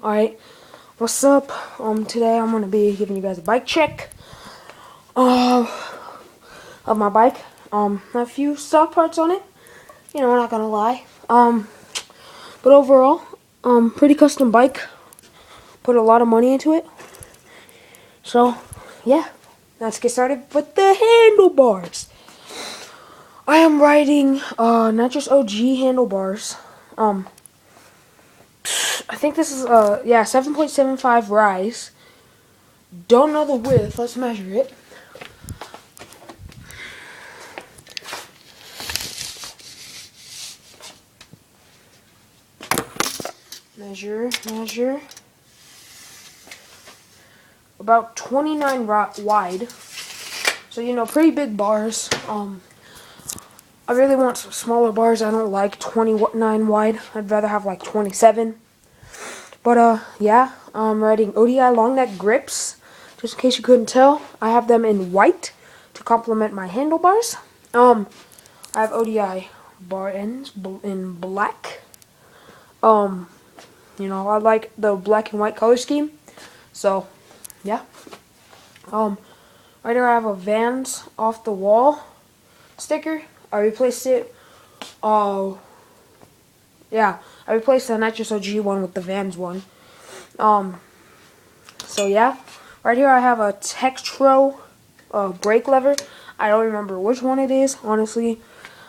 Alright, what's up? Today I'm gonna be giving you guys a bike check of my bike. A few stock parts on it. You know, I'm not gonna lie. But overall, pretty custom bike. Put a lot of money into it. So, yeah, let's get started with the handlebars. I am riding Nitrous OG handlebars. I think this is 7.75 rise. Don't know the width. Let's measure it. Measure. About 29 wide. So, you know, pretty big bars. I really want some smaller bars. I don't like 29 wide. I'd rather have like 27. But, yeah, I'm riding ODI long neck grips. Just in case you couldn't tell, I have them in white to complement my handlebars. I have ODI bar ends in black. You know, I like the black and white color scheme. So, yeah. Right here I have a Vans Off the Wall sticker. I replaced it. I replaced the Nitrous OG one with the Vans one. So yeah. Right here I have a Textro brake lever. I don't remember which one it is. Honestly,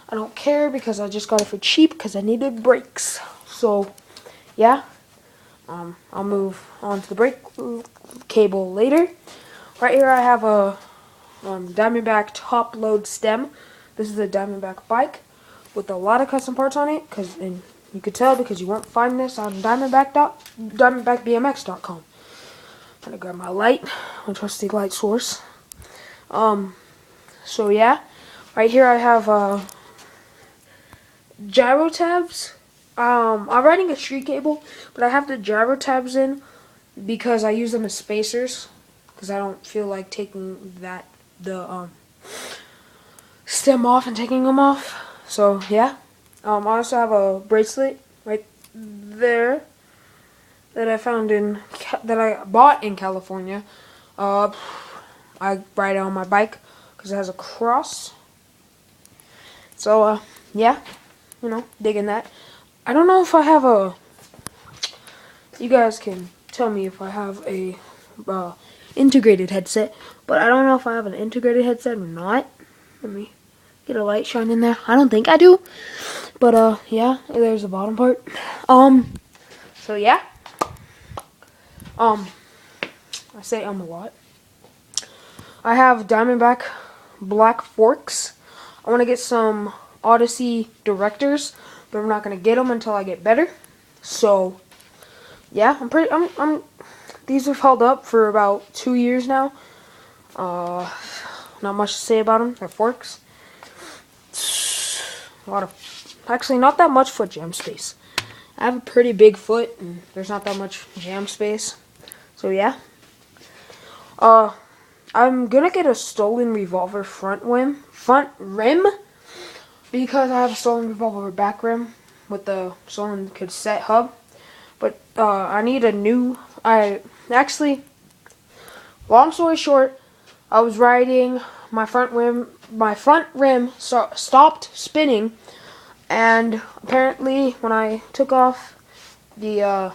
I don't care because I just got it for cheap because I needed brakes. So, yeah. I'll move on to the brake cable later. Right here I have a Diamondback top load stem. This is a Diamondback bike with a lot of custom parts on it, and you could tell because you won't find this on DiamondbackBMX.com. I'm gonna grab my light, my trusty light source. So yeah, right here I have gyro tabs. I'm riding a street cable, but I have the gyro tabs in because I use them as spacers. Because I don't feel like taking the stem off and taking them off. So yeah, I also have a bracelet right there that I found that I bought in California. I ride it on my bike because it has a cross. So yeah, you know, digging that. I don't know if I have a. You guys can tell me if I have a integrated headset, but I don't know if I have an integrated headset or not. Let me get a light shine in there. I don't think I do, but yeah, there's the bottom part. So yeah, I say a lot. I have Diamondback black forks. I want to get some Odyssey directors, but I'm not gonna get them until I get better. So yeah, these have held up for about 2 years now. Not much to say about them. They're forks. Actually not that much foot jam space. I have a pretty big foot, and there's not that much jam space. So yeah. I'm gonna get a Stolen Revolver front rim, because I have a Stolen Revolver back rim with the Stolen cassette hub. But I need a new. Long story short, I was riding my front rim. My front rim stopped spinning, and apparently, when I took off the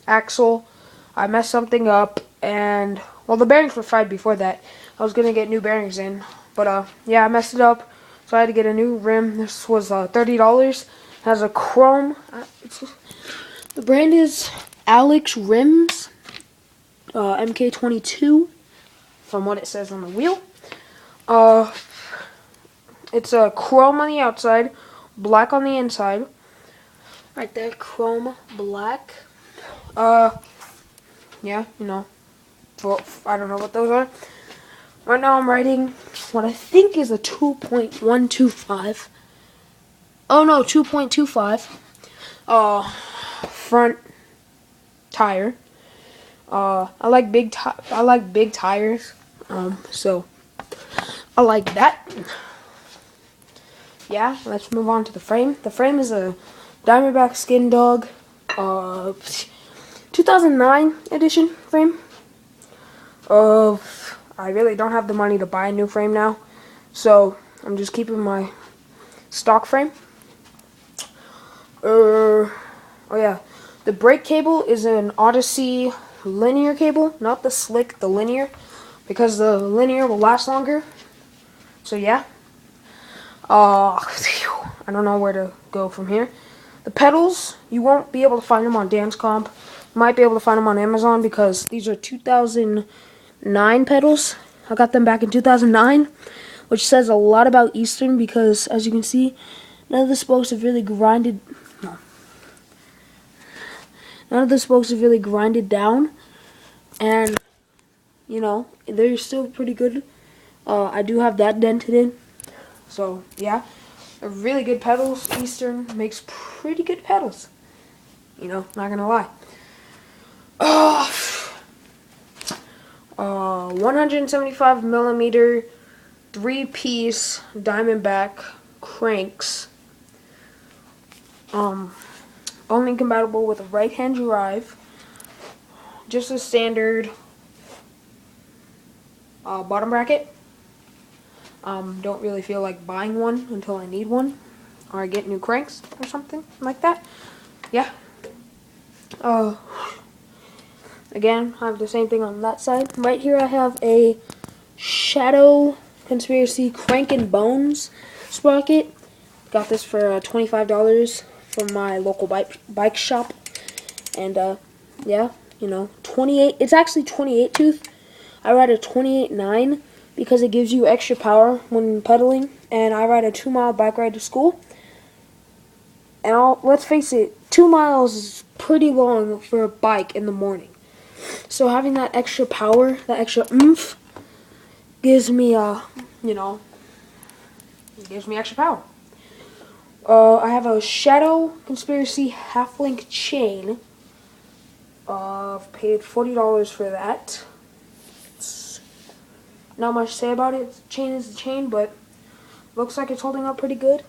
axle, I messed something up. And well, the bearings were fried before that. I was gonna get new bearings in, but yeah, I messed it up, so I had to get a new rim. This was $30. It has a chrome. The brand is Alex Rims, MK22, from what it says on the wheel. It's a chrome on the outside, black on the inside. Right there, chrome black. Yeah, you know, I don't know what those are. Right now I'm riding what I think is a 2.125. Oh no, 2.25. Front tire. I like big tires. So I like that. Yeah, let's move on to the frame. The frame is a Diamondback Skin Dog 2000 2009 edition frame. I really don't have the money to buy a new frame now, so I'm just keeping my stock frame. Oh yeah, the brake cable is an Odyssey linear cable, not the slick, the linear, because the linear will last longer. So yeah. I don't know where to go from here. The pedals, you won't be able to find them on Dance Comp. You might be able to find them on Amazon because these are 2009 pedals. I got them back in 2009, which says a lot about Eastern because, as you can see, none of the spokes have really grinded. No. None of the spokes have really grinded down, and you know they're still pretty good. I do have that dented in, so yeah. They're really good pedals. Eastern makes pretty good pedals. You know, not gonna lie. 175 millimeter 3-piece Diamondback cranks. Only compatible with a right-hand drive. Just a standard bottom bracket. Don't really feel like buying one until I need one, or I get new cranks or something like that. Yeah. Again, I have the same thing on that side. Right here I have a Shadow Conspiracy Crank and Bones sprocket. Got this for $25 from my local bike shop. And yeah, you know, 28. It's actually 28 tooth. I ride a 28.9 because it gives you extra power when pedaling. And I ride a 2-mile bike ride to school. And let's face it, 2 miles is pretty long for a bike in the morning. So having that extra power, that extra oomph, gives me, you know, it gives me extra power. I have a Shadow Conspiracy half-link chain. I've paid $40 for that. It's not much to say about it. The chain is the chain, but looks like it's holding up pretty good.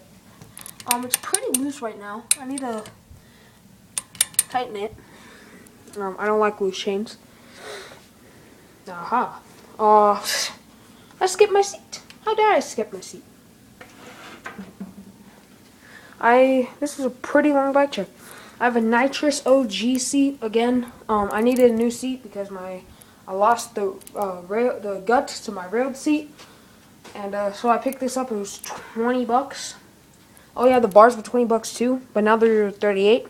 It's pretty loose right now. I need to tighten it. I don't like loose chains. Aha. I skipped my seat. How dare I skip my seat? This is a pretty long bike trip. I have a Nitrous OG seat again. I needed a new seat because I lost the gut to my railed seat, and so I picked this up. It was 20 bucks. Oh yeah, the bars were 20 bucks too, but now they're 38.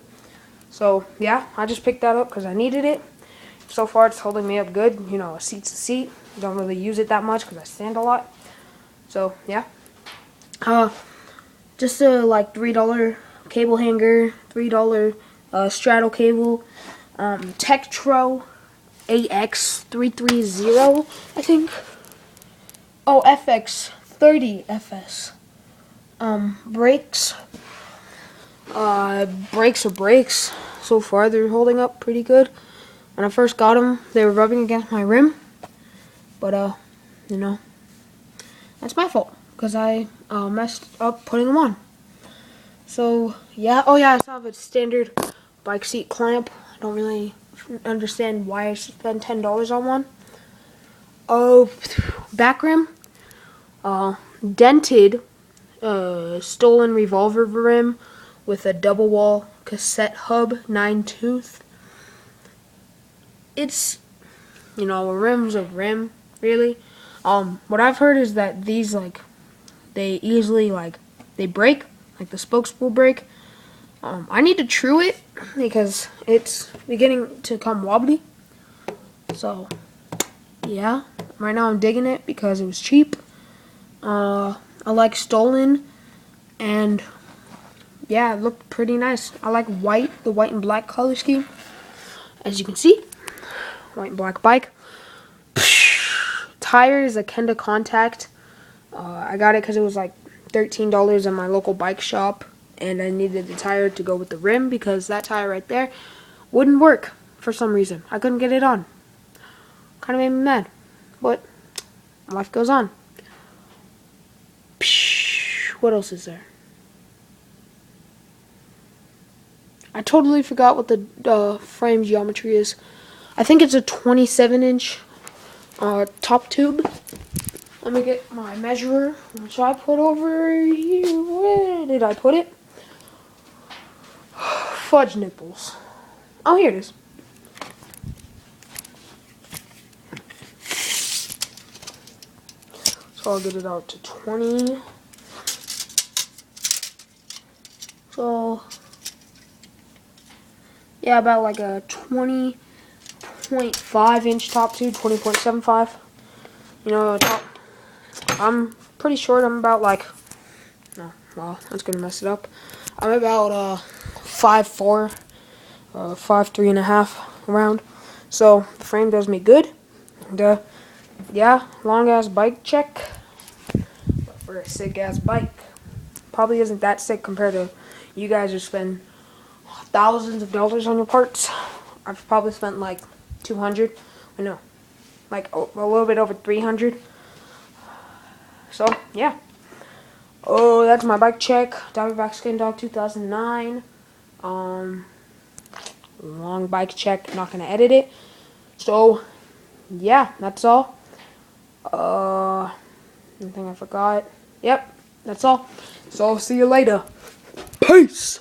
So yeah, I just picked that up because I needed it. So far, it's holding me up good. You know, a seat's a seat. Don't really use it that much because I stand a lot. So yeah. Just a like $3 cable hanger, $3 straddle cable, Tektro AX330, I think. Oh, FX30 FS. Brakes. Brakes are brakes. So far, they're holding up pretty good. When I first got them, they were rubbing against my rim. But, you know, that's my fault. Because I messed up putting them on. So, yeah. Oh, yeah, I still have a standard bike seat clamp. I don't really understand why I spent $10 on one. Oh, back rim. Dented, stolen revolver rim with a double wall cassette hub, 9-tooth. It's, you know, a rim's a rim, really. What I've heard is that these, like, they easily, like, they break, like the spokes will break. I need to true it because it's beginning to come wobbly. So, yeah, right now I'm digging it because it was cheap. I like stolen, and yeah, it looked pretty nice. I like white, the white and black color scheme, as you can see. White and black bike. Tires, a Kenda Contact. I got it because it was like $13 at my local bike shop, and I needed the tire to go with the rim because that tire right there wouldn't work for some reason. I couldn't get it on. Kind of made me mad, but life goes on. What else is there? I totally forgot what the frame geometry is. I think it's a 27-inch top tube. Let me get my measurer, which I put over here. Where did I put it? Fudge nipples. Oh, here it is. So I'll get it out to 20. So, yeah, about like a 20.5 inch top tube, 20.75. You know, top. I'm pretty short. I'm about like, no, well, that's gonna mess it up. I'm about 5'4", 5'3.5" around. So the frame does me good. And yeah, long ass bike check. But for a sick ass bike, probably isn't that sick compared to you guys who spend thousands of dollars on your parts. I've probably spent like 200. I know, like a little bit over 300. So yeah. Oh, that's my bike check. Diamondback Skin Dog 2009. Long bike check. Not gonna edit it. So yeah, that's all. Anything I forgot? Yep, that's all. So I'll see you later. Peace.